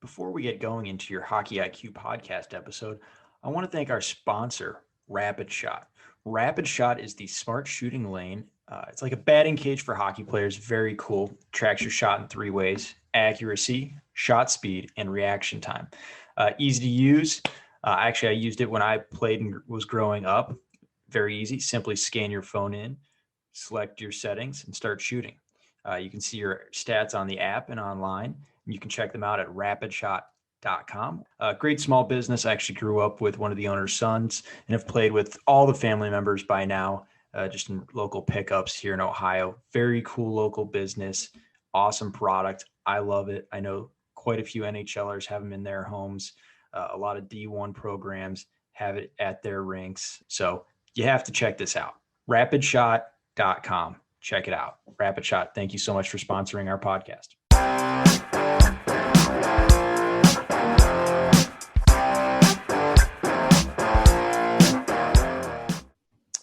Before we get going into your Hockey IQ podcast episode, I want to thank our sponsor, Rapid Shot. Rapid Shot is the smart shooting lane. It's like a batting cage for hockey players. Very cool. Tracks your shot in three ways: accuracy, shot speed, and reaction time. Easy to use. Actually, I used it when I played and was growing up. Very easy. Simply scan your phone in, select your settings, and start shooting. You can see your stats on the app and online. You can check them out at rapidshot.com. Great small business. I actually grew up with one of the owner's sons and have played with all the family members by now, just in local pickups here in Ohio. Very cool local business. Awesome product. I love it. I know quite a few NHLers have them in their homes. A lot of D1 programs have it at their rinks. So you have to check this out. Rapidshot.com. Check it out. Rapid Shot, thank you so much for sponsoring our podcast.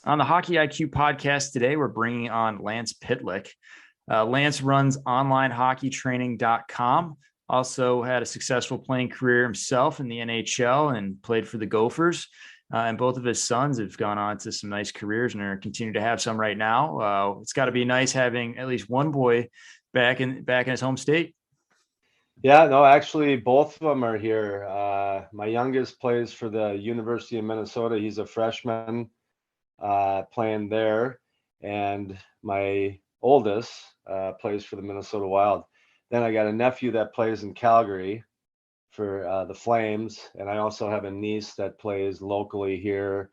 On the Hockey IQ podcast today, we're bringing on Lance Pitlick. Lance runs onlinehockeytraining.com. Also had a successful playing career himself in the NHL and played for the Gophers. And both of his sons have gone on to some nice careers and are continue to have some right now. It's got to be nice having at least one boy back in his home state. Yeah, no, actually, both of them are here. My youngest plays for the University of Minnesota. He's a freshman playing there, and my oldest plays for the Minnesota Wild. Then I got a nephew that plays in Calgary for the Flames, and I also have a niece that plays locally here,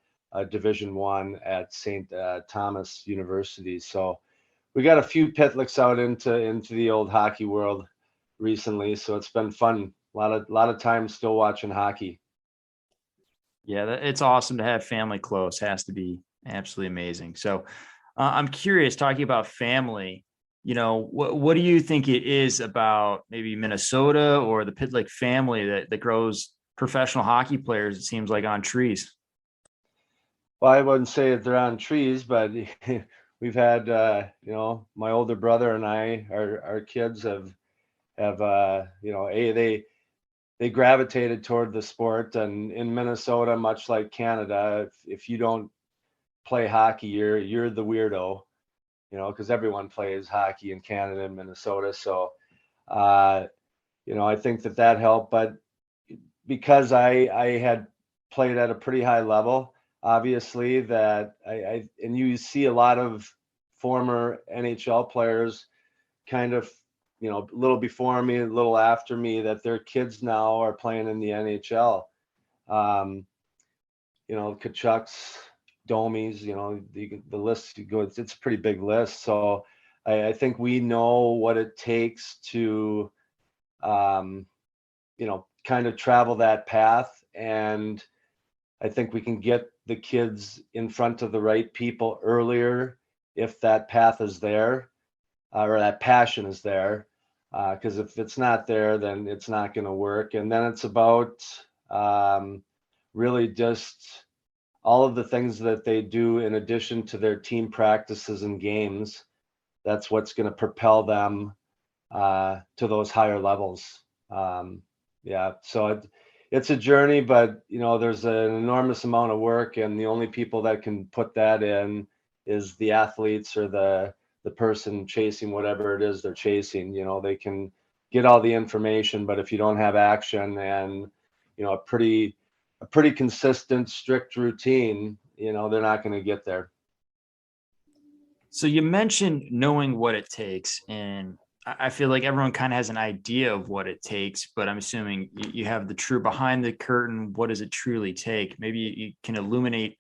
Division I at St. Thomas University. So we got a few Pitlicks out into the old hockey world recently, so it's been fun. A lot of time still watching hockey. Yeah, it's awesome to have family close. Has to be absolutely amazing. So I'm curious, talking about family, what do you think it is about maybe Minnesota or the Pitlick family that grows professional hockey players, it seems like, on trees? Well, I wouldn't say that they're on trees, but we've had my older brother and I, our kids have they gravitated toward the sport. And in Minnesota, much like Canada, if you don't play hockey, you're the weirdo, because everyone plays hockey in Canada and Minnesota. So I think that helped. But because I had played at a pretty high level, obviously, that and you see a lot of former NHL players kind of, a little before me, a little after me, that their kids now are playing in the NHL. Kachucks, Domies, the list goes, it's a pretty big list. So I think we know what it takes to, kind of travel that path. And I think we can get the kids in front of the right people earlier if that path is there, or that passion is there. Because if it's not there, then it's not going to work. And then it's about really just all of the things that they do in addition to their team practices and games. That's what's going to propel them to those higher levels. So it's a journey, but there's an enormous amount of work, and the only people that can put that in is the athletes or the person chasing whatever it is they're chasing. They can get all the information, but if you don't have action and a pretty consistent, strict routine, they're not going to get there. So you mentioned knowing what it takes, and I feel like everyone kind of has an idea of what it takes, but I'm assuming you have the true behind the curtain. What does it truly take? Maybe you can illuminate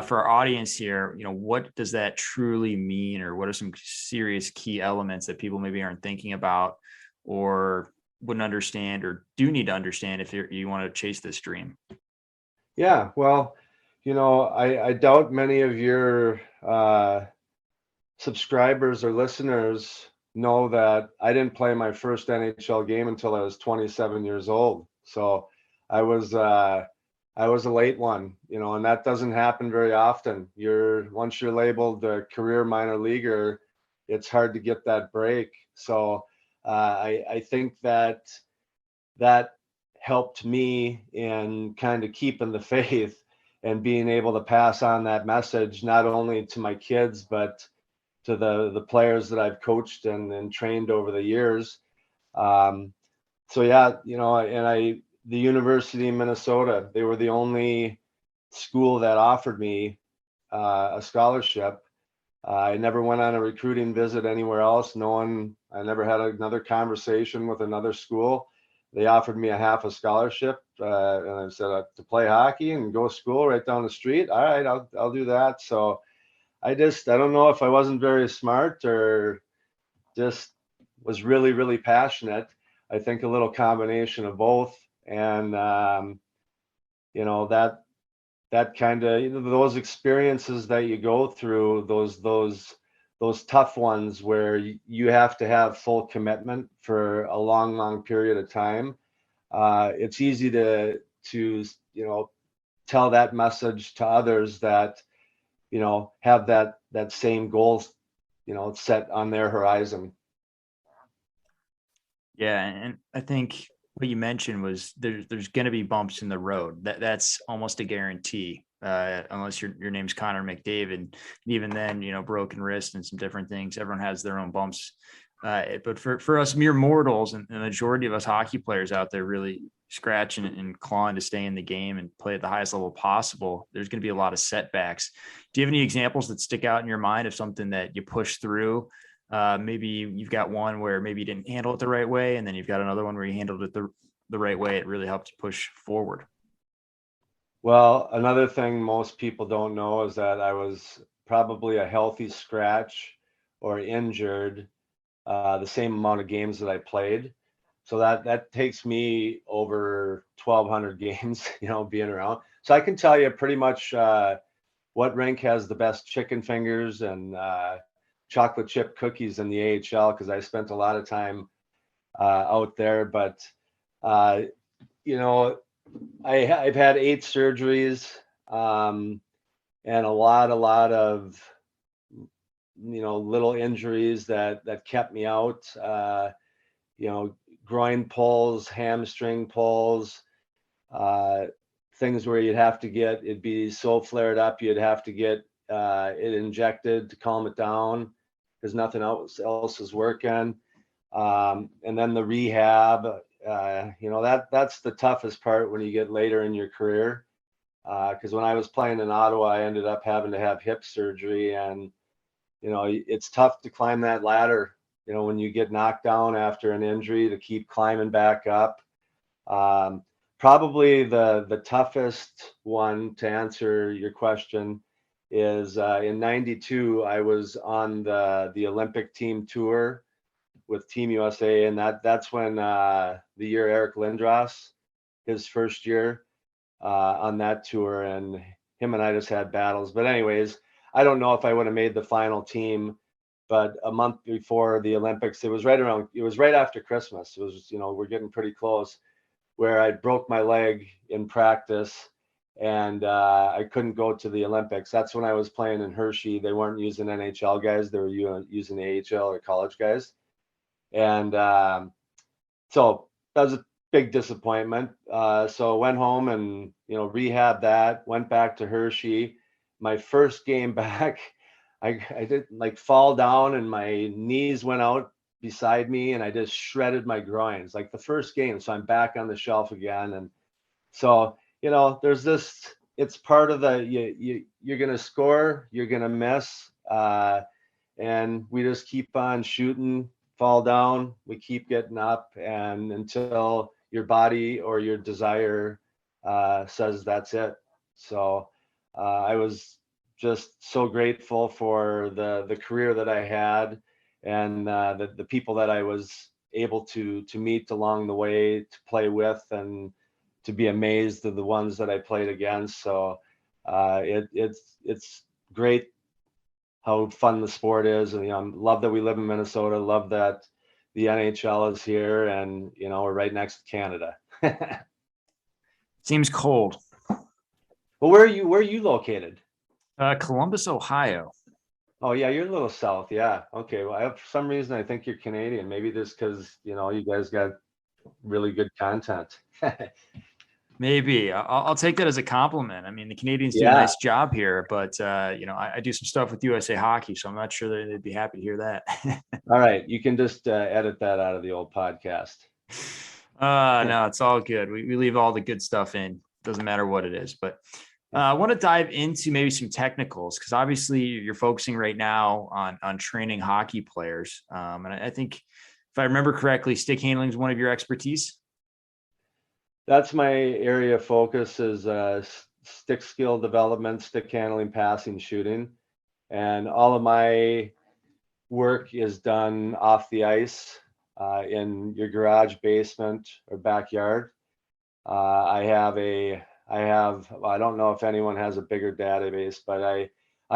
for our audience here, what does that truly mean, or what are some serious key elements that people maybe aren't thinking about or wouldn't understand or do need to understand if you want to chase this dream? Yeah, well, I doubt many of your subscribers or listeners know that I didn't play my first NHL game until I was 27 years old. So I was a late one, and that doesn't happen very often. Once you're labeled a career minor leaguer, it's hard to get that break. So I think that that helped me in kind of keeping the faith and being able to pass on that message, not only to my kids, but to the players that I've coached and trained over the years. So yeah, and the University of Minnesota, they were the only school that offered me a scholarship. I never went on a recruiting visit anywhere else. I never had another conversation with another school. They offered me a half a scholarship, and I said to play hockey and go to school right down the street. All right, I'll do that. So I don't know if I wasn't very smart or just was really, really passionate. I think a little combination of both. And, that kind of, those experiences that you go through, those tough ones where you have to have full commitment for a long, long period of time. It's easy to, tell that message to others that, have that same goal, set on their horizon. Yeah, and I think what you mentioned was there's going to be bumps in the road. That's almost a guarantee, unless your name's Connor McDavid. And even then, broken wrist and some different things. Everyone has their own bumps. But for us mere mortals, and the majority of us hockey players out there really scratching and clawing to stay in the game and play at the highest level possible, there's going to be a lot of setbacks. Do you have any examples that stick out in your mind of something that you push through? Maybe you've got one where maybe you didn't handle it the right way, and then you've got another one where you handled it the right way. It really helped you push forward. Well, another thing most people don't know is that I was probably a healthy scratch or injured the same amount of games that I played. So that takes me over 1,200 games, being around. So I can tell you pretty much what rink has the best chicken fingers and chocolate chip cookies in the AHL, because I spent a lot of time out there. But I've had 8 surgeries, and a lot of little injuries that kept me out. Groin pulls, hamstring pulls, things where it'd be so flared up, you'd have to get it injected to calm it down because nothing else is working. And then the rehab, that's the toughest part when you get later in your career. Because when I was playing in Ottawa, I ended up having to have hip surgery, and it's tough to climb that ladder. When you get knocked down after an injury, to keep climbing back up. Probably the toughest one, to answer your question, is in '92. I was on the Olympic team tour with Team USA, and that's when the year Eric Lindros, his first year on that tour, and him and I just had battles. But anyways, I don't know if I would have made the final team, but a month before the Olympics, it was right after Christmas. It was, we're getting pretty close, where I broke my leg in practice, and I couldn't go to the Olympics. That's when I was playing in Hershey. They weren't using NHL guys. They were using AHL or college guys. And so that was a big disappointment. So went home and, rehab that, went back to Hershey. My first game back, I did fall down and my knees went out beside me and I just shredded my groins, like the first game. So I'm back on the shelf again. And so, there's this, it's part of you're going to score, you're going to miss. And we just keep on shooting, fall down, we keep getting up, and until your body or your desire says that's it. So I was just so grateful for the career that I had, and the people that I was able to meet along the way, to play with, and to be amazed at the ones that I played against. So it's great how fun the sport is, and love that we live in Minnesota. Love that the NHL is here, and we're right next to Canada. Seems cold. Well, where are you located? Columbus, Ohio. Oh yeah, you're a little south. Yeah. Okay. Well, for some reason I think you're Canadian. Maybe just because you guys got really good content. Maybe I'll take that as a compliment. I mean, the Canadians do a Yeah. nice job here, but I do some stuff with USA Hockey, so I'm not sure that they'd be happy to hear that. All right. You can just edit that out of the old podcast. No, it's all good. We leave all the good stuff in. Doesn't matter what it is. But I want to dive into maybe some technicals, because obviously you're focusing right now on training hockey players. And I think if I remember correctly, stick handling is one of your expertise. That's my area of focus, is stick skill development, stick handling, passing, shooting. And all of my work is done off the ice, in your garage, basement, or backyard. I don't know if anyone has a bigger database, but I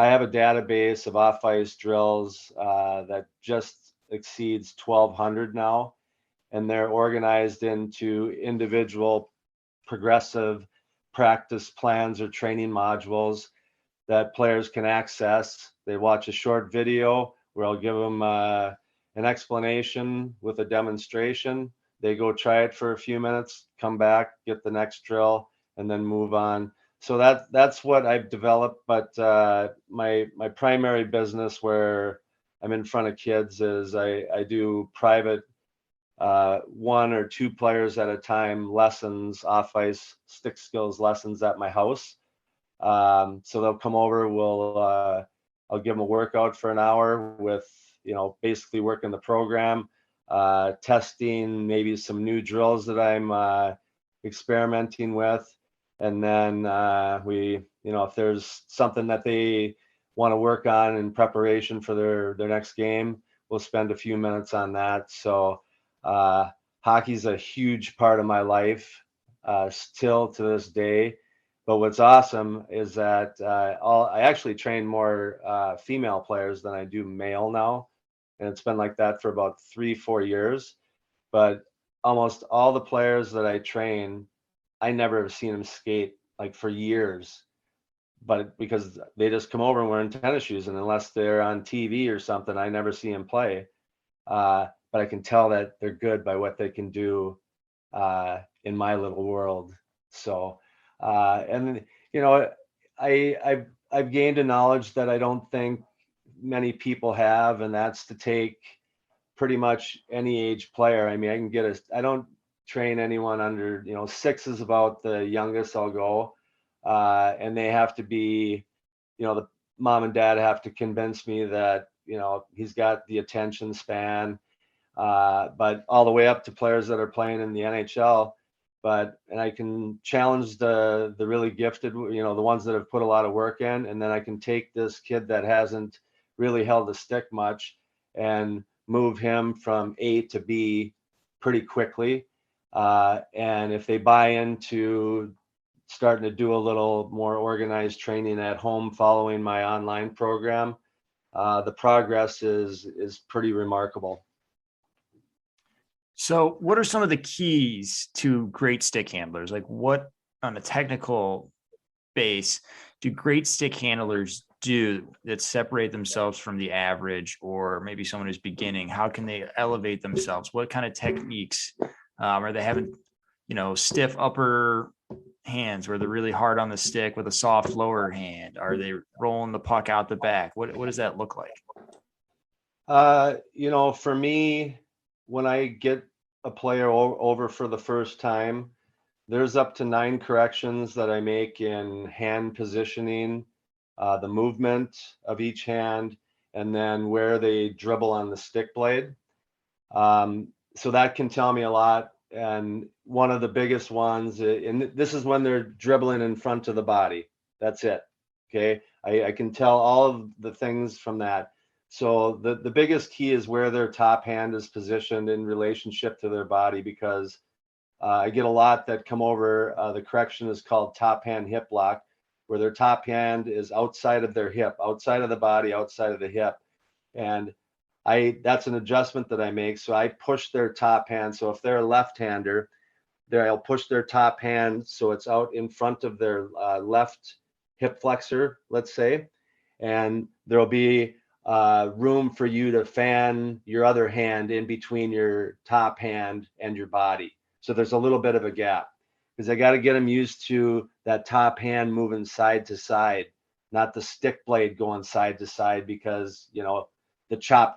have a database of off ice drills that just exceeds 1,200 now, and they're organized into individual progressive practice plans or training modules that players can access. They watch a short video where I'll give them an explanation with a demonstration. They go try it for a few minutes, come back, get the next drill, and then move on. So that's what I've developed. But my primary business, where I'm in front of kids, is I do private 1 or 2 players at a time lessons, off ice stick skills lessons at my house. So they'll come over. I'll give them a workout for an hour with, basically working the program, testing maybe some new drills that I'm experimenting with. And then if there's something that they want to work on in preparation for their next game, we'll spend a few minutes on that. So hockey's a huge part of my life, still to this day. But what's awesome is that I actually train more female players than I do male now. And it's been like that for about 3-4 years. But almost all the players that I train, I never have seen them skate like for years. But because they just come over and wearing tennis shoes, and unless they're on TV or something, I never see them play. But I can tell that they're good by what they can do in my little world. So, and I've gained a knowledge that I don't think many people have, and that's to take pretty much any age player. I mean, I don't train anyone under, 6 is about the youngest I'll go, and they have to be, the mom and dad have to convince me that he's got the attention span. But all the way up to players that are playing in the NHL. And I can challenge the really gifted, the ones that have put a lot of work in, and then I can take this kid that hasn't really held a stick much and move him from A to B pretty quickly. And if they buy into starting to do a little more organized training at home following my online program, the progress is pretty remarkable. So what are some of the keys to great stick handlers? Like, what on a technical base do great stick handlers do that separate themselves from the average, or maybe someone who's beginning? How can they elevate themselves? What kind of techniques are they having, stiff upper hands where they're really hard on the stick with a soft lower hand? Are they rolling the puck out the back? What does that look like? For me, when I get a player over for the first time, there's up to 9 corrections that I make in hand positioning, the movement of each hand, and then where they dribble on the stick blade. So that can tell me a lot. And one of the biggest ones, and this is when they're dribbling in front of the body. That's it. Okay. I can tell all of the things from that. So the biggest key is where their top hand is positioned in relationship to their body, because I get a lot that come over. The correction is called top hand hip lock, where their top hand is outside of their hip, outside of the body, outside of the hip. And that's an adjustment that I make. So I push their top hand. So if they're a left-hander, I'll push their top hand so it's out in front of their left hip flexor, let's say. And there'll be room for you to fan your other hand in between your top hand and your body. So there's a little bit of a gap because I got to get them used to that top hand moving side to side, not the stick blade going side to side because, the chop,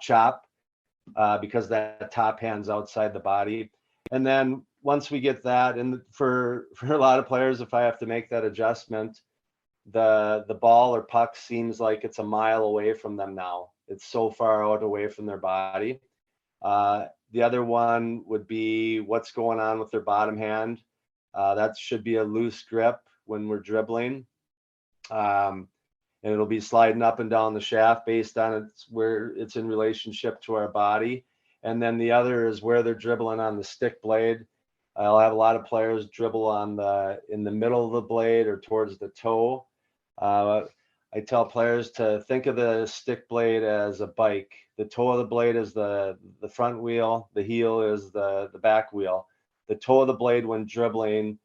because that top hand's outside the body. And then once we get that, and for a lot of players, if I have to make that adjustment, the ball or puck seems like it's a mile away from them now. It's so far out away from their body. The other one would be what's going on with their bottom hand. That should be a loose grip when we're dribbling. And it'll be sliding up and down the shaft based on where it's in relationship to our body. And then the other is where they're dribbling on the stick blade. I'll have a lot of players dribble in the middle of the blade or towards the toe. I tell players to think of the stick blade as a bike. The toe of the blade is the front wheel. The heel is the back wheel. The toe of the blade when dribbling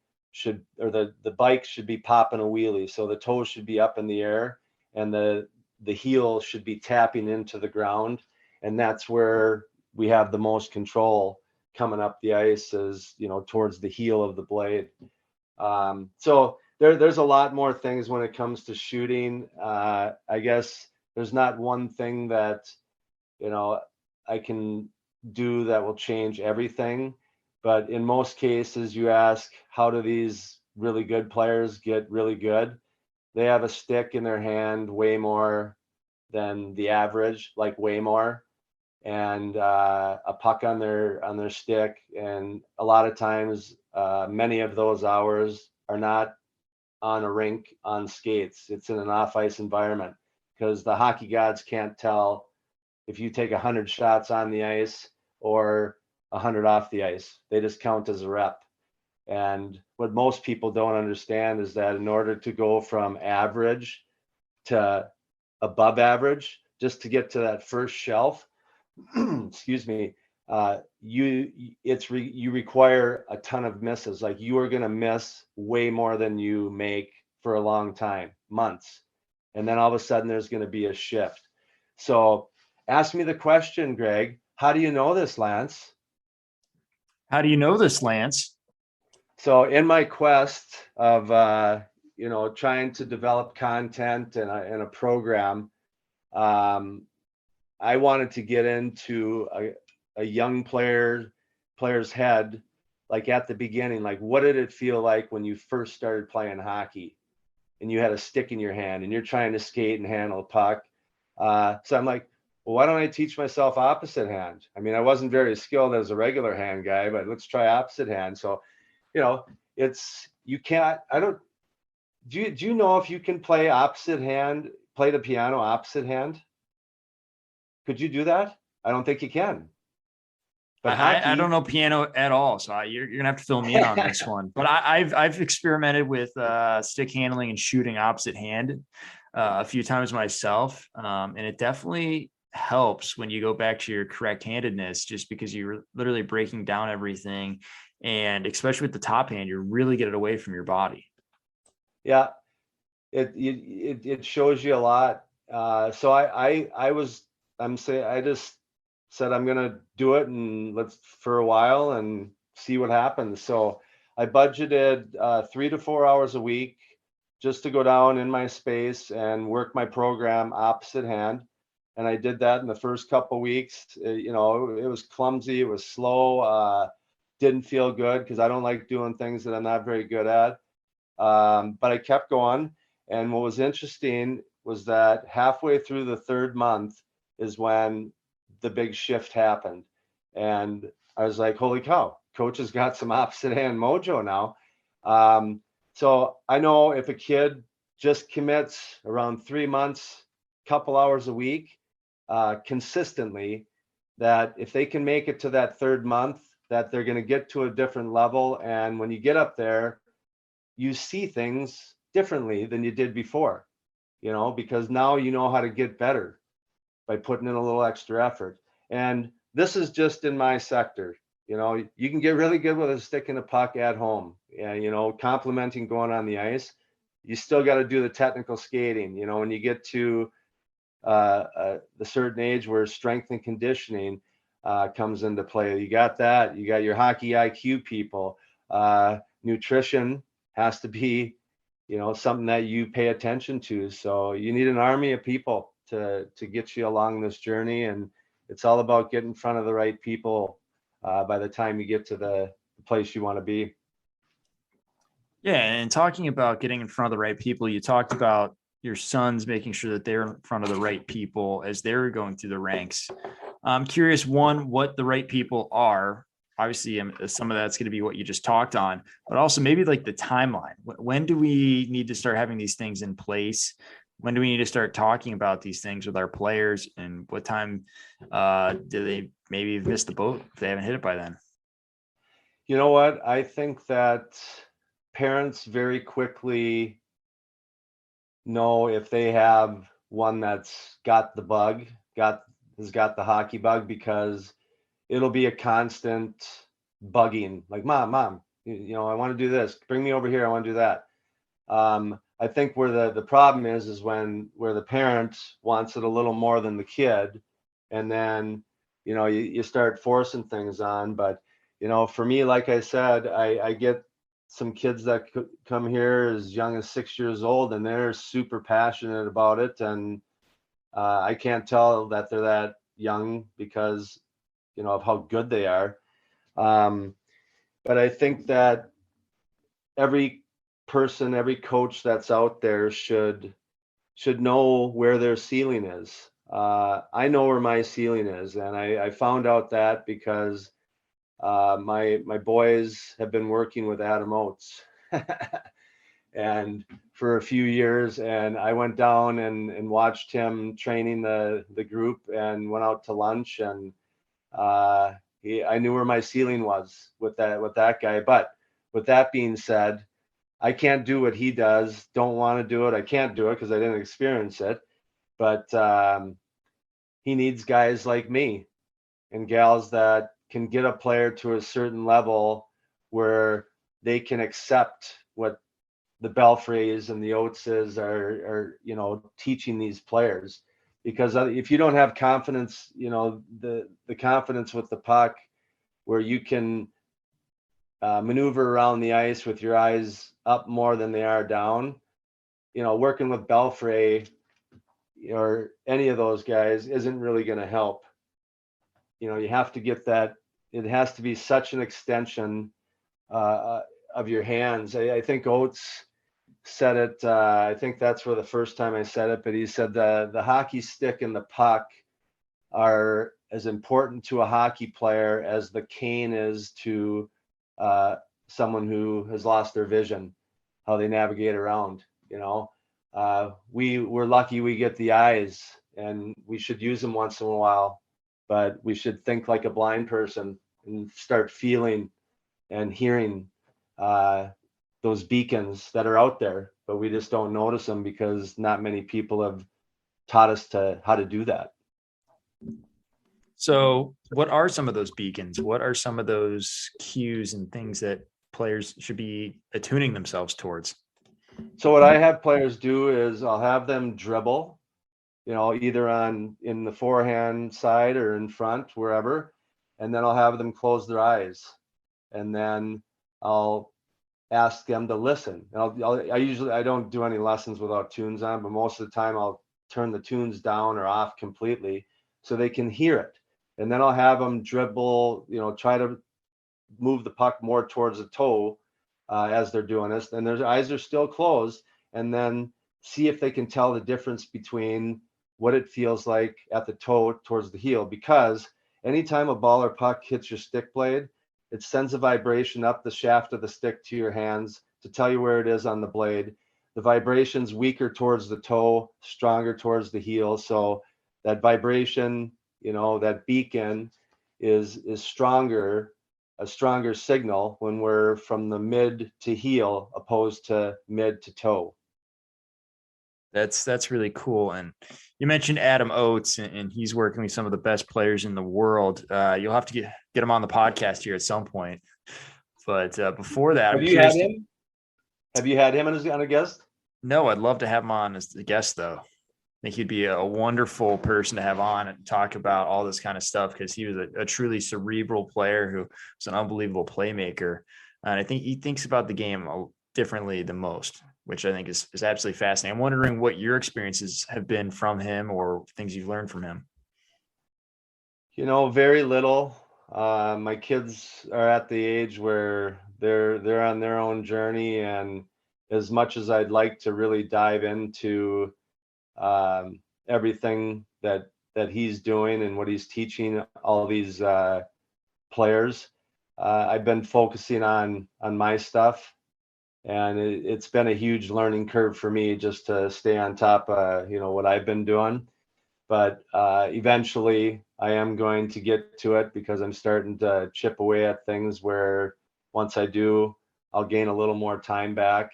the bike should be popping a wheelie. So the toe should be up in the air and the heel should be tapping into the ground. And that's where we have the most control coming up the ice is, towards the heel of the blade. So there's a lot more things when it comes to shooting. I guess there's not one thing that, I can do that will change everything. But in most cases, you ask, how do these really good players get really good? They have a stick in their hand way more than the average, like way more, and a puck on their stick. And a lot of times, many of those hours are not on a rink on skates. It's in an off-ice environment because the hockey gods can't tell if you take 100 shots on the ice or 100 off the ice. They just count as a rep. And what most people don't understand is that in order to go from average to above average, just to get to that first shelf, excuse me, you require a ton of misses. Like you are going to miss way more than you make for a long time, months. And then all of a sudden there's going to be a shift. So ask me the question, Greg, how do you know this, Lance? How do you know this, Lance? So in my quest of, trying to develop content and a program, I wanted to get into a young player's head, like at the beginning, like what did it feel like when you first started playing hockey and you had a stick in your hand and you're trying to skate and handle a puck? So I'm like, well, why don't I teach myself opposite hand? I mean, I wasn't very skilled as a regular hand guy, but let's try opposite hand. So, do you know if you can play the piano opposite hand? Could you do that? I don't think you can. But I don't know piano at all, so you're gonna have to fill me in on this one. But I've experimented with stick handling and shooting opposite hand a few times myself, and it definitely helps when you go back to your correct handedness, just because you're literally breaking down everything, and especially with the top hand, you really get it away from your body. Yeah, it shows you a lot. So I just said I'm gonna do it and for a while and see what happens. So I budgeted 3 to 4 hours a week just to go down in my space and work my program opposite hand. And I did that in the first couple of weeks. It was clumsy, it was slow, didn't feel good because I don't like doing things that I'm not very good at. But I kept going. And what was interesting was that halfway through the third month is when the big shift happened. And I was like, holy cow, coach has got some opposite hand mojo now. So I know if a kid just commits around 3 months, couple hours a week, consistently, that if they can make it to that third month, that they're going to get to a different level. And when you get up there, you see things differently than you did before, because now you know how to get better by putting in a little extra effort. And this is just in my sector. You can get really good with a stick and a puck at home, and, complimenting going on the ice. You still got to do the technical skating, when you get to the certain age where strength and conditioning comes into play. You got that. You got your hockey IQ people. Nutrition has to be, something that you pay attention to. So you need an army of people to get you along this journey. And it's all about getting in front of the right people by the time you get to the place you want to be. Yeah. And talking about getting in front of the right people, you talked about your sons making sure that they're in front of the right people as they're going through the ranks. I'm curious, one, what the right people are. Obviously, some of that's going to be what you just talked on, but also maybe like the timeline. When do we need to start having these things in place? When do we need to start talking about these things with our players? And what time do they maybe miss the boat if they haven't hit it by then? You know what? I think that parents very quickly know if they have one that's got the bug, has got the hockey bug, because it'll be a constant bugging, like, mom, I want to do this. Bring me over here. I want to do that. I think where the problem is where the parent wants it a little more than the kid. And then, you start forcing things on. But, for me, like I said, I get some kids that come here as young as 6 years old, and they're super passionate about it. And I can't tell that they're that young because, of how good they are. But I think that every person, every coach that's out there should know where their ceiling is. I know where my ceiling is, and I found out that because my boys have been working with Adam Oates and for a few years, and I went down and watched him training the group and went out to lunch, and I knew where my ceiling was with that guy. But with that being said, I can't do what he does. Don't want to do it. I can't do it because I didn't experience it. But he needs guys like me and gals that can get a player to a certain level where they can accept what the Belfrays and the Oateses are teaching these players. Because if you don't have confidence, the confidence with the puck where you can maneuver around the ice with your eyes up more than they are down, working with Belfray or any of those guys isn't really going to help. You have to get that. It has to be such an extension of your hands. I think Oates said it. I think that's where the first time I said it, but he said the hockey stick and the puck are as important to a hockey player as the cane is to someone who has lost their vision, how they navigate around. We're lucky we get the eyes, and we should use them once in a while, but we should think like a blind person and start feeling and hearing those beacons that are out there, but we just don't notice them because not many people have taught us how to do that. So what are some of those beacons? What are some of those cues and things that players should be attuning themselves towards? So what I have players do is I'll have them dribble, either in the forehand side or in front, wherever, and then I'll have them close their eyes, and then I'll ask them to listen. And I don't do any lessons without tunes on, but most of the time I'll turn the tunes down or off completely so they can hear it. And then I'll have them dribble, try to move the puck more towards the toe as they're doing this. And their eyes are still closed, and then see if they can tell the difference between what it feels like at the toe towards the heel. Because anytime a ball or puck hits your stick blade, it sends a vibration up the shaft of the stick to your hands to tell you where it is on the blade. The vibration's weaker towards the toe, stronger towards the heel. So that vibration, that beacon is stronger, a stronger signal when we're from the mid to heel opposed to mid to toe. That's really cool. And you mentioned Adam Oates, and he's working with some of the best players in the world. You'll have to get him on the podcast here at some point. But before that, have you had him? Have you had him on a guest? No, I'd love to have him on as a guest, though. I think he'd be a wonderful person to have on and talk about all this kind of stuff, because he was a truly cerebral player who was an unbelievable playmaker. And I think he thinks about the game differently than most, which I think is absolutely fascinating. I'm wondering what your experiences have been from him or things you've learned from him. Very little. My kids are at the age where they're on their own journey, and as much as I'd like to really dive into everything that he's doing and what he's teaching all these players, I've been focusing on my stuff, and it's been a huge learning curve for me just to stay on top of what I've been doing. But eventually I am going to get to it because I'm starting to chip away at things where once I do, I'll gain a little more time back.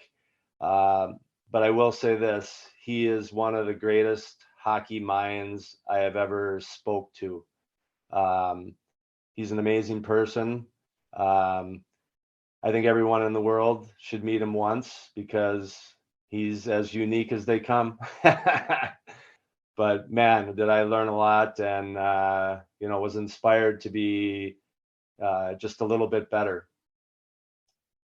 But I will say this, he is one of the greatest hockey minds I have ever spoke to. He's an amazing person. I think everyone in the world should meet him once because he's as unique as they come. But man, did I learn a lot, and was inspired to be just a little bit better.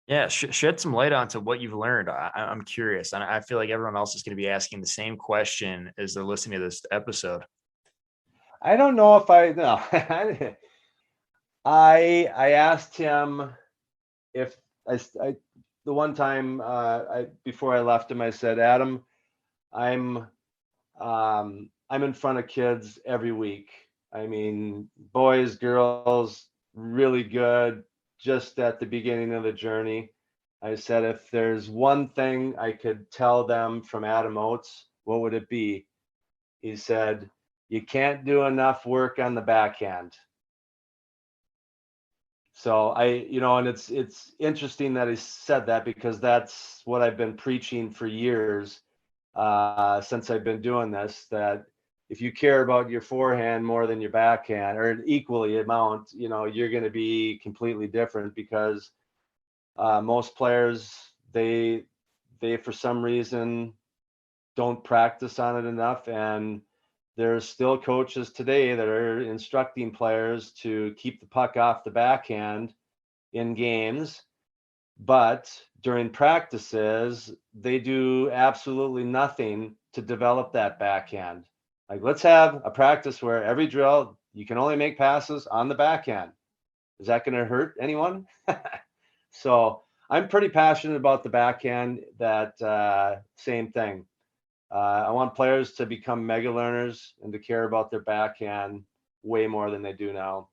Yeah, shed some light onto what you've learned. I'm curious, and I feel like everyone else is going to be asking the same question as they're listening to this episode. I don't know if I no. I asked him if I the one time before I left him, I said, Adam, I'm in front of kids every week. I mean, boys, girls, really good, just at the beginning of the journey. I said, if there's one thing I could tell them from Adam Oates, what would it be? He said, you can't do enough work on the backhand. So and it's interesting that he said that because that's what I've been preaching for years since I've been doing this, that if you care about your forehand more than your backhand or an equally amount, you're going to be completely different because most players, they for some reason don't practice on it enough. And there's still coaches today that are instructing players to keep the puck off the backhand in games, but during practices, they do absolutely nothing to develop that backhand. Like, let's have a practice where every drill, you can only make passes on the backhand. Is that going to hurt anyone? So I'm pretty passionate about the backhand, that same thing. I want players to become mega learners and to care about their backhand way more than they do now.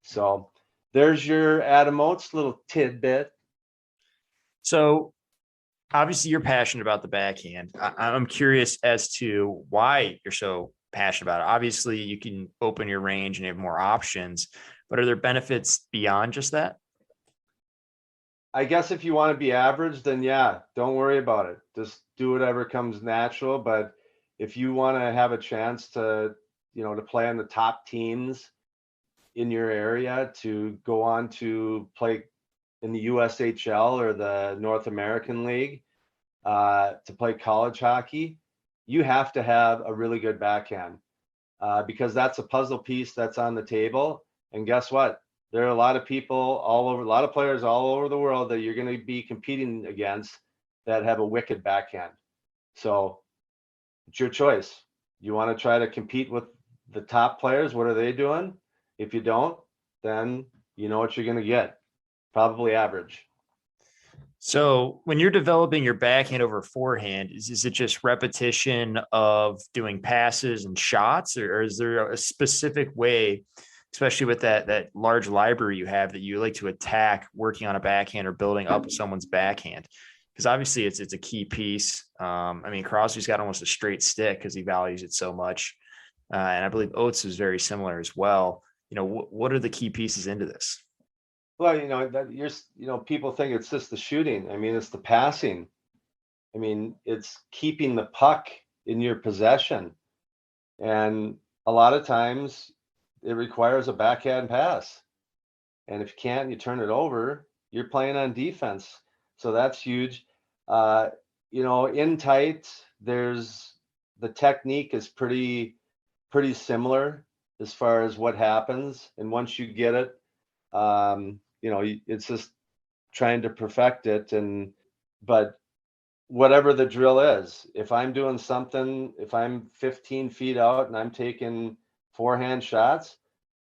So there's your Adam Oates little tidbit. So obviously you're passionate about the backhand. I'm curious as to why you're so passionate about it. Obviously you can open your range and you have more options, but are there benefits beyond just that? I guess if you want to be average, then yeah, don't worry about it. Just do whatever comes natural. But if you want to have a chance to, to play on the top teams in your area, to go on to play in the USHL or the North American League, to play college hockey, you have to have a really good backhand because that's a puzzle piece that's on the table. And guess what? There are a lot of people all over, a lot of players all over the world that you're going to be competing against that have a wicked backhand. So it's your choice. You want to try to compete with the top players? What are they doing? If you don't, then you know what you're going to get. Probably average. So when you're developing your backhand over forehand, is it just repetition of doing passes and shots, or is there a specific way, especially with that large library you have, that you like to attack working on a backhand or building up someone's backhand? Because obviously it's a key piece. I mean, Crosby's got almost a straight stick because he values it so much, and I believe Oates is very similar as well. What are the key pieces into this? Well, that people think it's just the shooting. I mean, it's the passing. I mean, it's keeping the puck in your possession. And a lot of times it requires a backhand pass. And if you can't, you turn it over, you're playing on defense. So that's huge. In tight, there's the technique is pretty similar as far as what happens. And once you get it, it's just trying to perfect it. But whatever the drill is, if I'm doing something, if I'm 15 feet out and I'm taking forehand shots,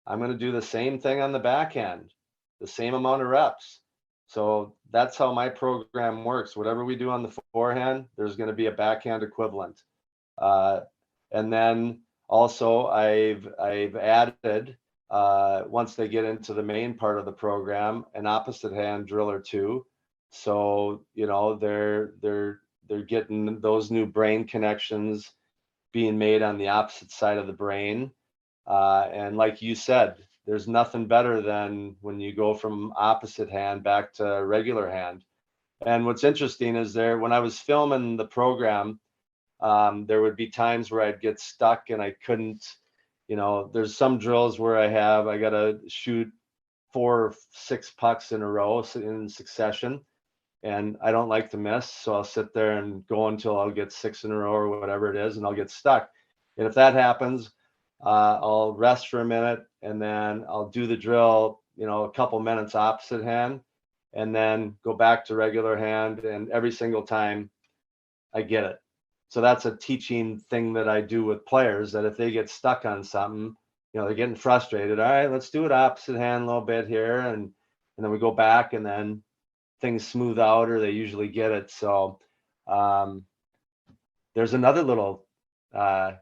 I'm going to do the same thing on the backhand, the same amount of reps. So that's how my program works. Whatever we do on the forehand, there's going to be a backhand equivalent. And then also I've added, once they get into the main part of the program, an opposite hand drill or two. So, they're getting those new brain connections being made on the opposite side of the brain. And like you said, there's nothing better than when you go from opposite hand back to regular hand. And what's interesting is when I was filming the program, there would be times where I'd get stuck and I couldn't, there's some drills where I got to shoot 4 or 6 pucks in a row in succession. And I don't like to miss. So I'll sit there and go until I'll get 6 in a row or whatever it is, and I'll get stuck. And if that happens, I'll rest for a minute and then I'll do the drill, a couple minutes opposite hand, and then go back to regular hand. And every single time I get it. So that's a teaching thing that I do with players, that if they get stuck on something, they're getting frustrated. All right, let's do it opposite hand a little bit here. And then we go back and then things smooth out, or they usually get it. So there's another little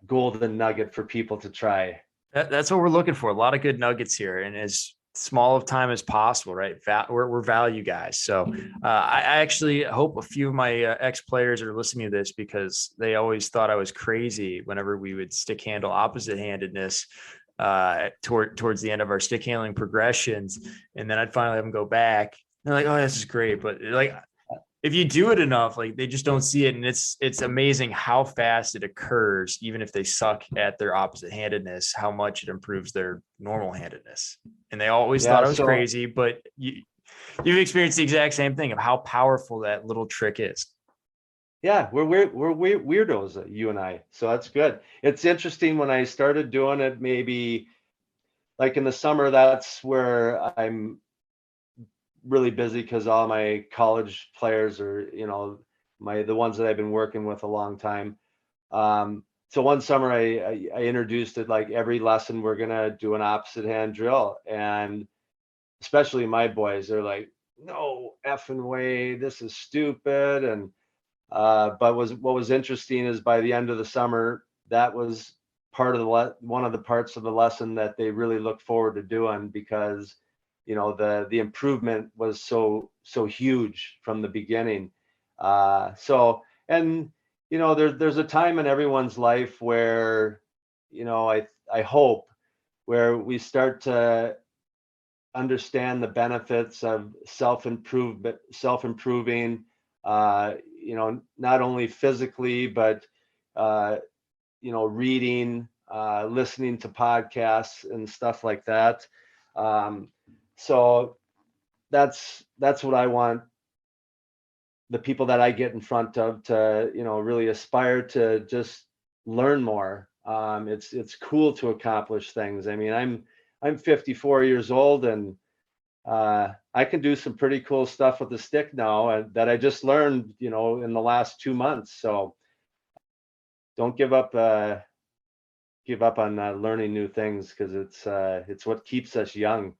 golden nugget for people to try. That's what we're looking for. A lot of good nuggets here, and as small of time as possible, right? We're value guys. So I actually hope a few of my ex-players are listening to this, because they always thought I was crazy whenever we would stick handle opposite handedness towards the end of our stick handling progressions. And then I'd finally have them go back. They're like, oh, this is great. But like, if you do it enough, like, they just don't see it. And it's amazing how fast it occurs, even if they suck at their opposite handedness, how much it improves their normal handedness. And they always thought I was crazy, but you've experienced the exact same thing of how powerful that little trick is. Yeah, we're weirdos, you and I. So that's good. It's interesting, when I started doing it, maybe like in the summer, that's where I'm really busy, because all my college players are, the ones that I've been working with a long time. So one summer I introduced it, like every lesson we're gonna do an opposite hand drill, and especially my boys, they're like, no effing way, this is stupid. And but what was interesting is, by the end of the summer, that was part of one of the parts of the lesson that they really look forward to doing, because the improvement was so huge from the beginning. And there's a time in everyone's life where, I hope, where we start to understand the benefits of self-improving, not only physically, but reading, listening to podcasts and stuff like that. So that's what I want the people that I get in front of to, really aspire to just learn more. It's cool to accomplish things. I mean, I'm 54 years old, and I can do some pretty cool stuff with the stick now, that I just learned, in the last 2 months. So don't give up on learning new things, because it's what keeps us young.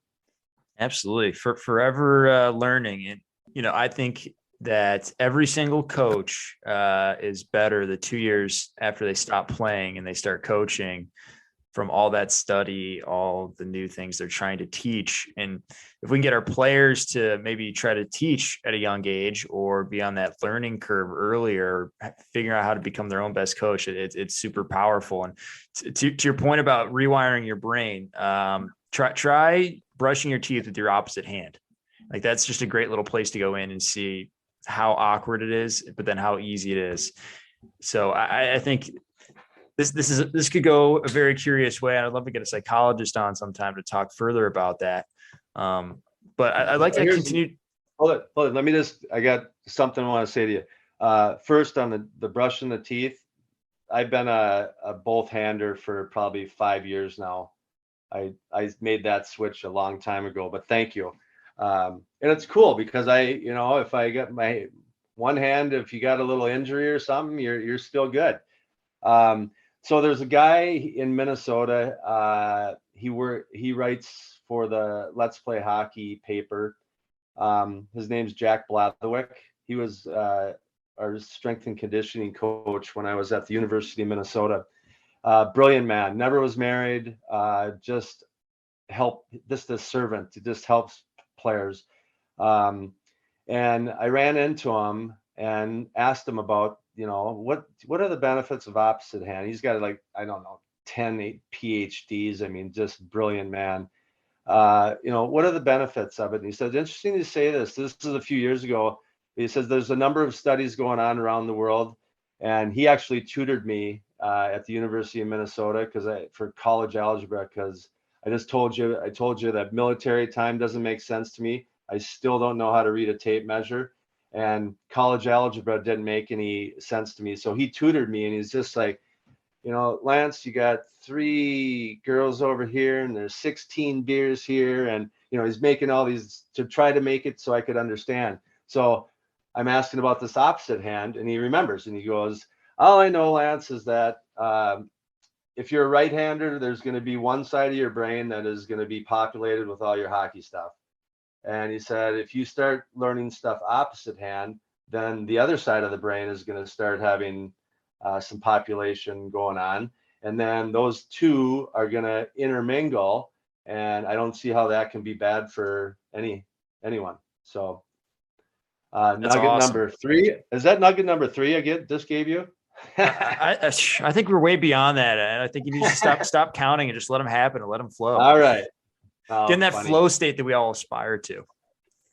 Absolutely. Forever learning. And, I think that every single coach is better the 2 years after they stop playing and they start coaching, from all that study, all the new things they're trying to teach. And if we can get our players to maybe try to teach at a young age, or be on that learning curve earlier, figuring out how to become their own best coach, it's super powerful. And to your point about rewiring your brain, try brushing your teeth with your opposite hand. Like, that's just a great little place to go in and see how awkward it is, but then how easy it is. So I think this could go a very curious way. I'd love to get a psychologist on sometime to talk further about that. But I'd like to continue. Hold it. Let me I got something I want to say to you. First, on the brushing the teeth, I've been a both hander for probably 5 years now. I made that switch a long time ago, but thank you. And it's cool because if I get my one hand, if you got a little injury or something, you're still good. So there's a guy in Minnesota. He writes for the Let's Play Hockey paper. His name's Jack Blatherwick. He was our strength and conditioning coach when I was at the University of Minnesota. Brilliant man. Never was married. Just a servant. It just helps players. And I ran into him and asked him about, what are the benefits of opposite hand? He's got like, I don't know, 10 PhDs. I mean, just brilliant man. What are the benefits of it? And he said, interesting to say this. This is a few years ago. He says there's a number of studies going on around the world. And he actually tutored me at the University of Minnesota for college algebra, because I told you that military time doesn't make sense to me. I still don't know how to read a tape measure, and college algebra didn't make any sense to me. So he tutored me, and he's just like, Lance, you got 3 girls over here and there's 16 beers here. And, he's making all these to try to make it so I could understand. So I'm asking about this opposite hand, and he remembers, and he goes, all I know, Lance, is that if you're a right-hander, there's going to be one side of your brain that is going to be populated with all your hockey stuff. And he said, if you start learning stuff opposite hand, then the other side of the brain is going to start having some population going on. And then those two are going to intermingle. And I don't see how that can be bad for anyone. So nugget awesome. Number 3. Is that nugget number 3 I just gave you? I think we're way beyond that. And I think you need to stop counting and just let them happen and let them flow. All right. Get in that flow state that we all aspire to.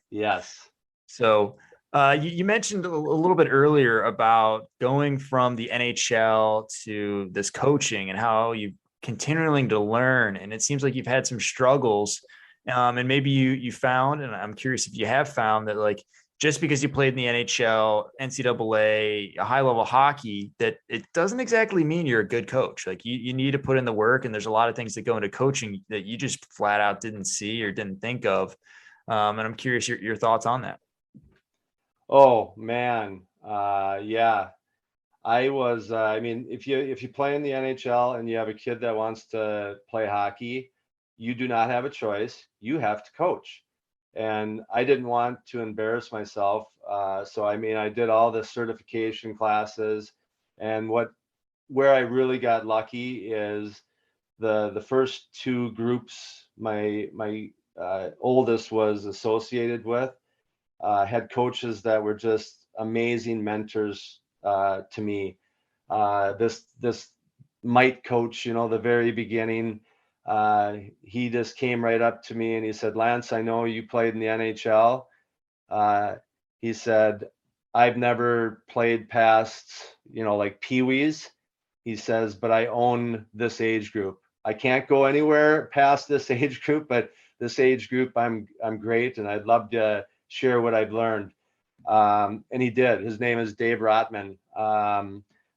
Yes. So you mentioned a little bit earlier about going from the NHL to this coaching and how you continuing to learn. And it seems like you've had some struggles. And maybe you found, and I'm curious if you have found that, like, just because you played in the NHL, NCAA, a high level hockey, that it doesn't exactly mean you're a good coach. Like you need to put in the work, and there's a lot of things that go into coaching that you just flat out didn't see or didn't think of. And I'm curious your thoughts on that. Oh man. Yeah. I was, if you play in the NHL and you have a kid that wants to play hockey, you do not have a choice. You have to coach. And I didn't want to embarrass myself. So, I did all the certification classes, and where I really got lucky is the first 2 groups my oldest was associated with had coaches that were just amazing mentors to me. This Mike coach, the very beginning, he just came right up to me and he said, Lance, I know you played in the NHL. He said, I've never played past, like peewees. He says, but I own this age group. I can't go anywhere past this age group, but this age group, I'm great, and I'd love to share what I've learned. And he did. His name is Dave Rotman.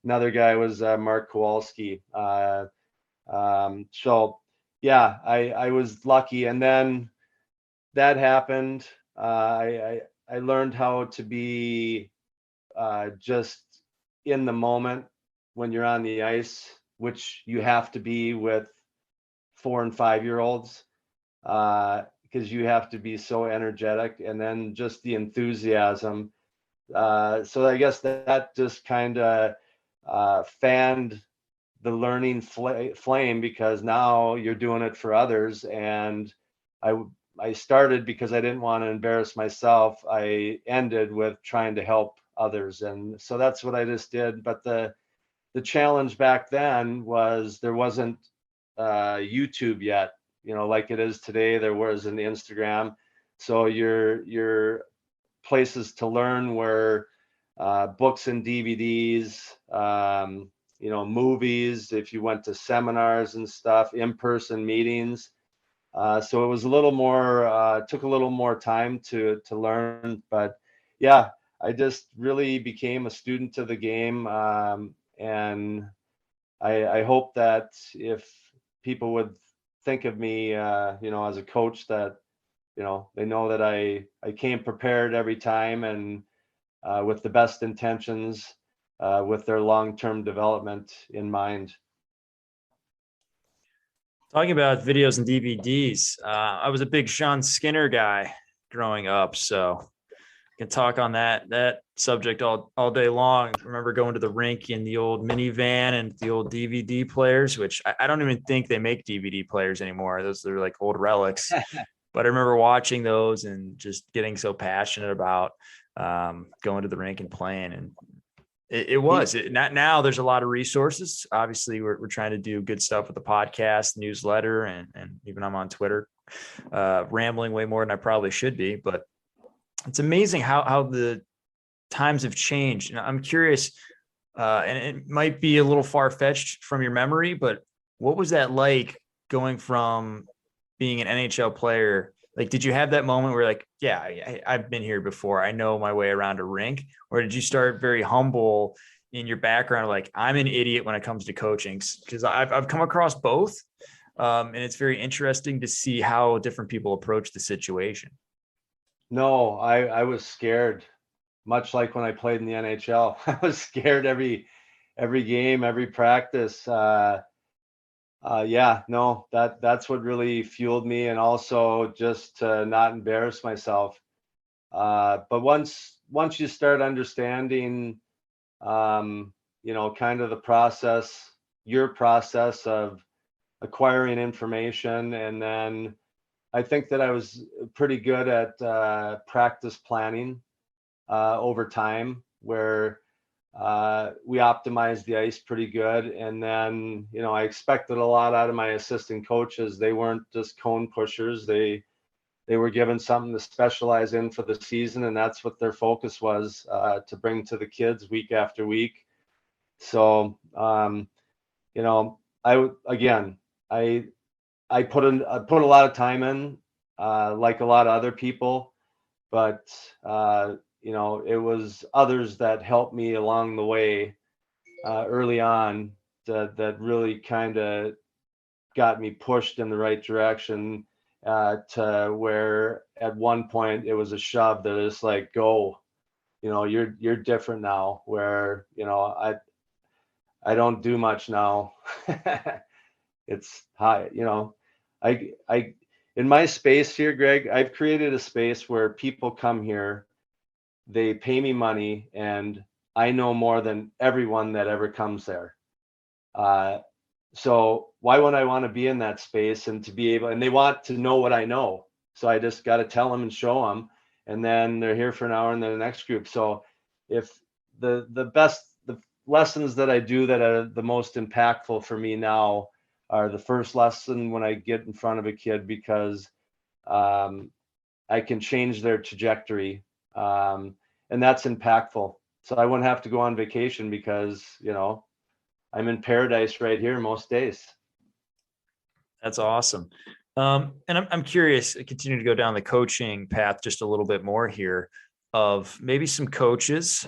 Another guy was Mark Kowalski. So yeah, I was lucky. And then that happened. I learned how to be just in the moment when you're on the ice, which you have to be with 4 and 5-year-olds. Because you have to be so energetic, and then just the enthusiasm. So I guess that just kind of fanned the learning flame, because now you're doing it for others. And I started because I didn't want to embarrass myself. I ended with trying to help others. And so that's what I just did. But the challenge back then was there wasn't YouTube yet. Like it is today. There was an Instagram. So your places to learn were books and DVDs, movies, if you went to seminars and stuff, in-person meetings. So it was a little more, took a little more time to learn. But yeah, I just really became a student of the game. And I hope that if people would think of me, as a coach, that they know that I came prepared every time, and with the best intentions, with their long-term development in mind. Talking about videos and DVDs, I was a big Sean Skinner guy growing up, so I can talk on that subject all day long. I remember going to the rink in the old minivan and the old DVD players, which I don't even think they make DVD players anymore. They're like old relics. But I remember watching those and just getting so passionate about going to the rink and playing. And not now. There's a lot of resources. Obviously, we're trying to do good stuff with the podcast, newsletter, and even I'm on Twitter, rambling way more than I probably should be. But it's amazing how the times have changed. And I'm curious, and it might be a little far fetched from your memory, but what was that like going from being an NHL player? Like, did you have that moment where like, yeah, I've been here before, I know my way around a rink? Or did you start very humble in your background? Like, I'm an idiot when it comes to coaching, because I've come across both. And it's very interesting to see how different people approach the situation. No, I was scared, much like when I played in the NHL. I was scared every game, every practice. Yeah, no, that's what really fueled me, and also just to not embarrass myself. But once you start understanding, kind of the process, your process of acquiring information, and then I think that I was pretty good at practice planning over time, where we optimized the ice pretty good. And then, I expected a lot out of my assistant coaches. They weren't just cone pushers. They were given something to specialize in for the season, and that's what their focus was, to bring to the kids week after week. So, I put a lot of time in, like a lot of other people, but it was others that helped me along the way, early on, that really kind of got me pushed in the right direction, to where at one point it was a shove that is like, go, you're different now, where, I don't do much now. It's high, I in my space here, Greg, I've created a space where people come here, they pay me money, and I know more than everyone that ever comes there. So why would I want to be in that space and to be able, and they want to know what I know. So I just got to tell them and show them, and then they're here for an hour and then the next group. So if the lessons that I do that are the most impactful for me now are the first lesson when I get in front of a kid, because I can change their trajectory, and that's impactful. So I wouldn't have to go on vacation, because I'm in paradise right here most days. That's awesome. And I'm curious, continue to go down the coaching path just a little bit more here, of maybe some coaches,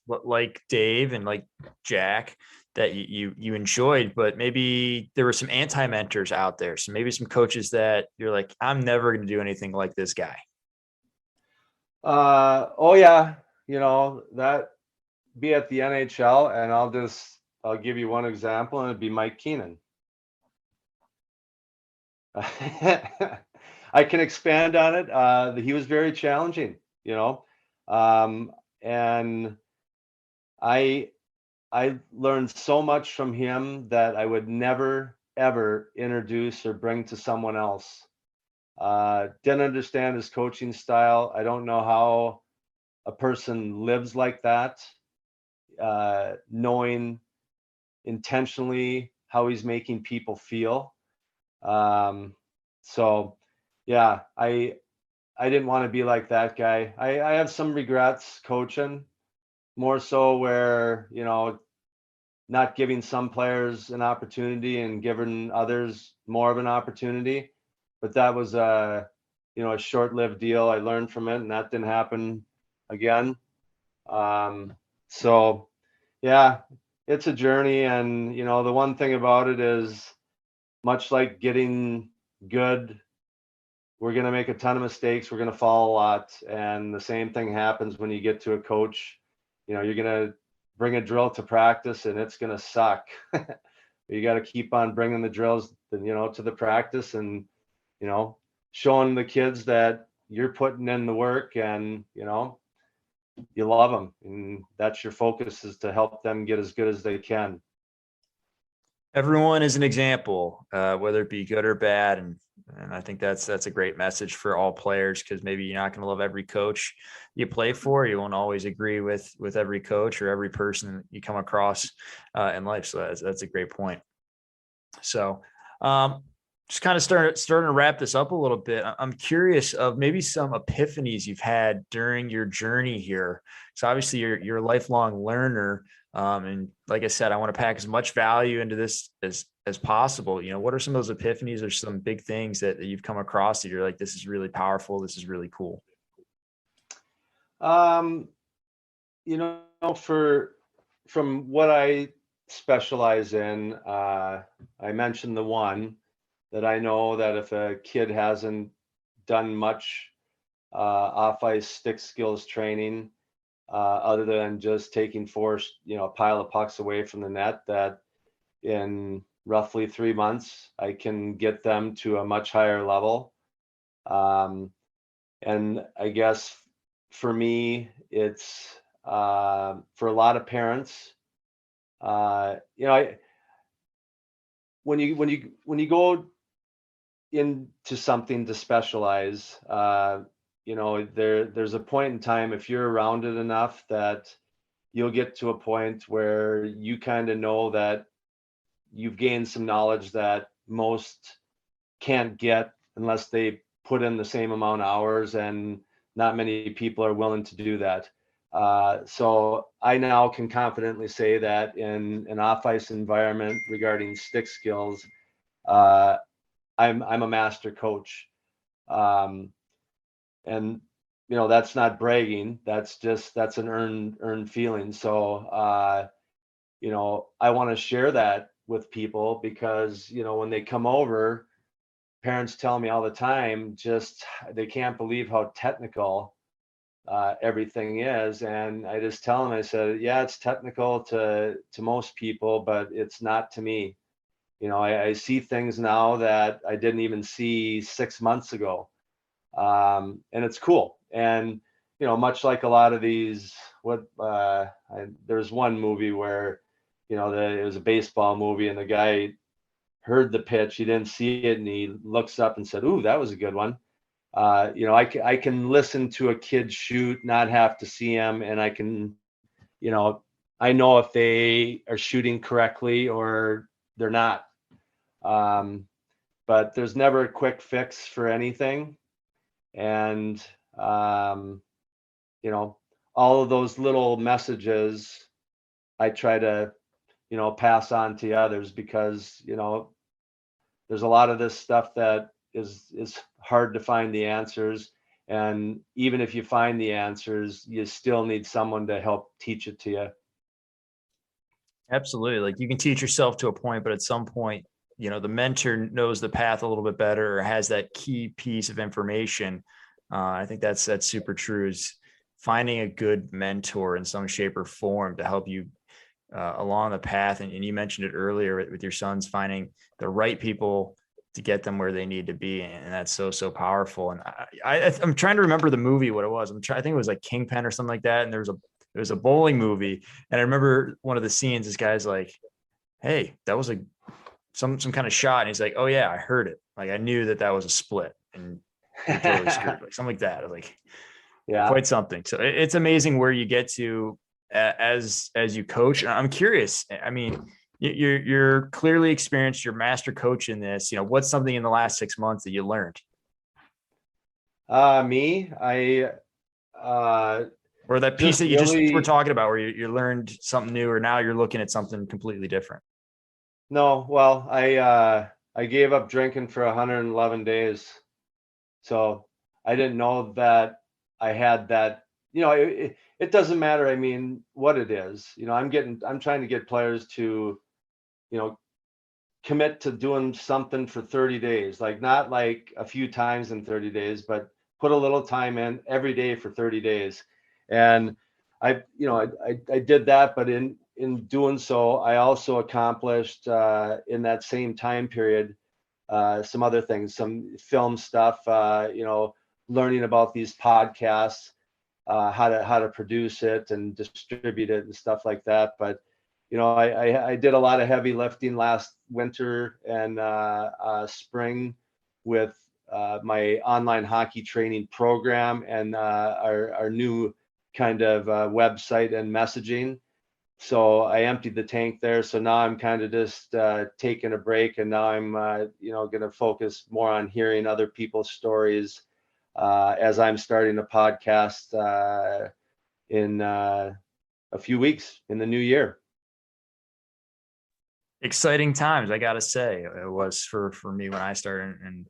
like Dave and like Jack, that you enjoyed, but maybe there were some anti-mentors out there. So maybe some coaches that you're like, I'm never going to do anything like this guy. Oh yeah, that be at the NHL, and I'll give you one example, and it'd be Mike Keenan. I can expand on it. He was very challenging, and I learned so much from him that I would never, ever introduce or bring to someone else. Didn't understand his coaching style. I don't know how a person lives like that, knowing intentionally how he's making people feel. So yeah, I didn't want to be like that guy. I have some regrets coaching, more so where, not giving some players an opportunity and giving others more of an opportunity. But that was a short-lived deal. I learned from it, and that didn't happen again. So yeah, it's a journey. And, the one thing about it is, much like getting good we're going to make a ton of mistakes. We're going to fall a lot. And the same thing happens when you get to a coach. You know, you're going to bring a drill to practice and it's going to suck. You got to keep on bringing the drills, to the practice and, showing the kids that you're putting in the work and, you love them. And that's your focus, is to help them get as good as they can. Everyone is an example, whether it be good or bad. And I think that's a great message for all players, because maybe you're not going to love every coach you play for. You won't always agree with every coach or every person you come across in life. So that's a great point. So just kind of starting to wrap this up a little bit. I'm curious of maybe some epiphanies you've had during your journey here. So obviously you're a lifelong learner. And like I said, I want to pack as much value into this as possible. What are some of those epiphanies or some big things that you've come across that you're like, this is really powerful, this is really cool? From what I specialize in, I mentioned the one that I know that if a kid hasn't done much off-ice stick skills training, other than just taking a pile of pucks away from the net, that in roughly 3 months, I can get them to a much higher level. And I guess for me, it's for a lot of parents, when you go into something to specialize, there's a point in time, if you're around it enough, that you'll get to a point where you kind of know that you've gained some knowledge that most can't get unless they put in the same amount of hours, and not many people are willing to do that. So I now can confidently say that in an off-ice environment regarding stick skills, I'm a master coach. And that's not bragging. That's an earned feeling. So I want to share that with people, because when they come over, parents tell me all the time, just they can't believe how technical everything is. And I just tell them, I said, yeah, it's technical to most people, but it's not to me. I see things now that I didn't even see 6 months ago. And it's cool. And, much like a lot of these, there's one movie where, it was a baseball movie, and the guy heard the pitch, he didn't see it, and he looks up and said, "Ooh, that was a good one." I can listen to a kid shoot, not have to see him, and I can, I know if they are shooting correctly or they're not. But there's never a quick fix for anything. And, all of those little messages I try to, pass on to others, because, there's a lot of this stuff that is hard to find the answers. And even if you find the answers, you still need someone to help teach it to you. Absolutely. Like, you can teach yourself to a point, but at some point, the mentor knows the path a little bit better, or has that key piece of information. I think that's super true, is finding a good mentor in some shape or form to help you along the path. And you mentioned it earlier with your sons, finding the right people to get them where they need to be. And that's so powerful. And I'm trying to remember the movie, what it was. I think it was like Kingpin or something like that. And there was a bowling movie. And I remember one of the scenes, this guy's like, "Hey, that was some kind of shot." And he's like, "Oh yeah, I heard it. Like, I knew that was a split, and you're totally screwed." Like, something like that. I was like, yeah, quite something. So it's amazing where you get to as you coach. I'm curious. I mean, you're clearly experienced, you're master coach in this. What's something in the last 6 months that you learned? Or that piece that you just were talking about, where you learned something new, or now you're looking at something completely different. No, well, I gave up drinking for 111 days. So I didn't know that I had that. It doesn't matter, I mean, what it is. I'm trying to get players to, commit to doing something for 30 days, like not like a few times in 30 days, but put a little time in every day for 30 days. And I did that, but in doing so, I also accomplished in that same time period some other things, some film stuff, learning about these podcasts, how to produce it and distribute it and stuff like that. But I did a lot of heavy lifting last winter and spring with my online hockey training program and our new kind of website and messaging. So I emptied the tank there. So now I'm kind of just taking a break, and now I'm going to focus more on hearing other people's stories as I'm starting a podcast in a few weeks in the new year. Exciting times, I gotta say. It was for me when I started, and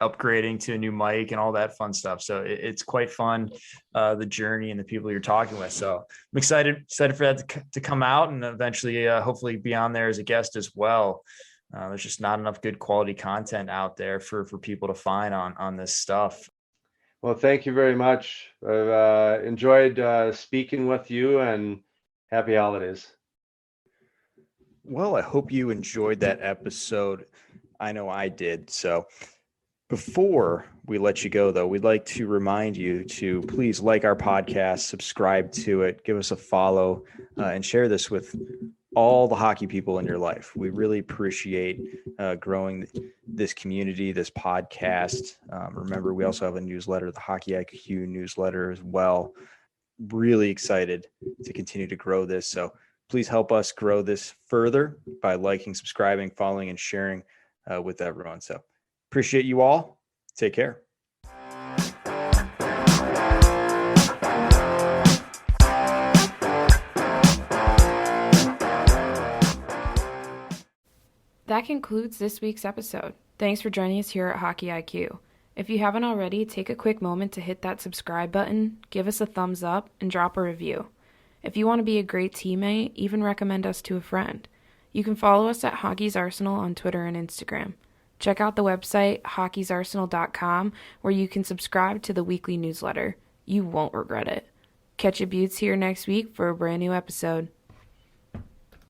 upgrading to a new mic and all that fun stuff. So it's quite fun, the journey and the people you're talking with. So I'm excited for that to come out, and eventually hopefully be on there as a guest as well. There's just not enough good quality content out there for people to find on this stuff. Well, thank you very much. I've enjoyed speaking with you, and happy holidays. Well, I hope you enjoyed that episode. I know I did. So before we let you go, though, we'd like to remind you to please like our podcast, subscribe to it, give us a follow, and share this with all the hockey people in your life. We really appreciate growing this community, this podcast. Remember, we also have a newsletter, the Hockey IQ newsletter as well. Really excited to continue to grow this. So please help us grow this further by liking, subscribing, following, and sharing with everyone. So appreciate you all. Take care. That concludes this week's episode. Thanks for joining us here at Hockey IQ. If you haven't already, take a quick moment to hit that subscribe button, give us a thumbs up, and drop a review. If you want to be a great teammate, even recommend us to a friend. You can follow us at Hockey's Arsenal on Twitter and Instagram. Check out the website, hockeysarsenal.com, where you can subscribe to the weekly newsletter. You won't regret it. Catch you beauts here next week for a brand new episode.